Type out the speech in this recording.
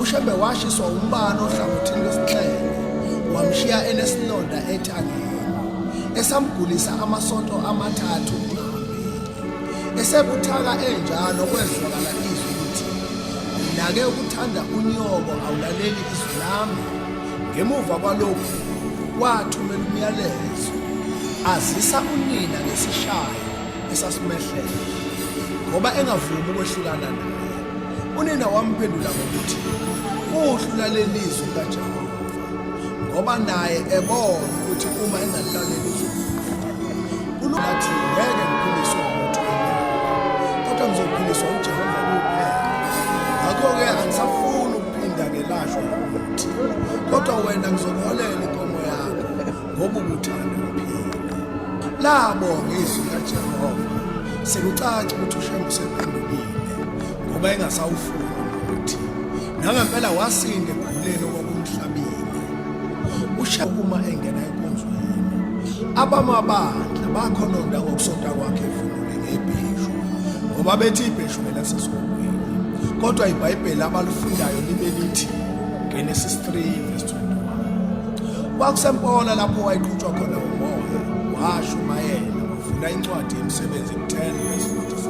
uShembe washiswa umbane ohlangothini lwesixhenxe wamshiya enesilonda ethangeni esamgulisa amasonto amathathu ngqambi esebuthaka enjalo kwezwakala izwi lithi nake ukuthanda unyoko awulaleli izwi lami ngemuva kwalokhu wathumela umyalezo azisa unina ngesishayo esasimehlele ngoba engavumi ukwehlukana naye unina wamphendula ngokuthi uhlula lelizwi kaJehova ngoba naye ebona ukuthi uma engalaleli izwi uluthi ngeke ngiphiliswe umuntu kodwa ngizophiliswa uJehova kuphela ngakho-ke angisafuni ukuphinda ngelashwa ukuthi kodwa wena ngizokuholela inkomo yakho ngoba ukuthanda uphila labonga izwi kaJehova sekucaca ukuthi uShembe usephendukile ngoba engasawufuni ukuthi nangempela wasinda eBuhleni okwakumhlabile uShembe uma engena enkonzweni abamabandla bakhononda ngokusonta kwakhe evunule ngebheshu ngoba bethi ibheshu lasesogwini kodwa iBhayibheli abalifundayo libe lithi Genesis 3:21 kwakusempola lapho wayiqhutshwa khona umoya washumayela wavula incwadi yemisebenzi 10:46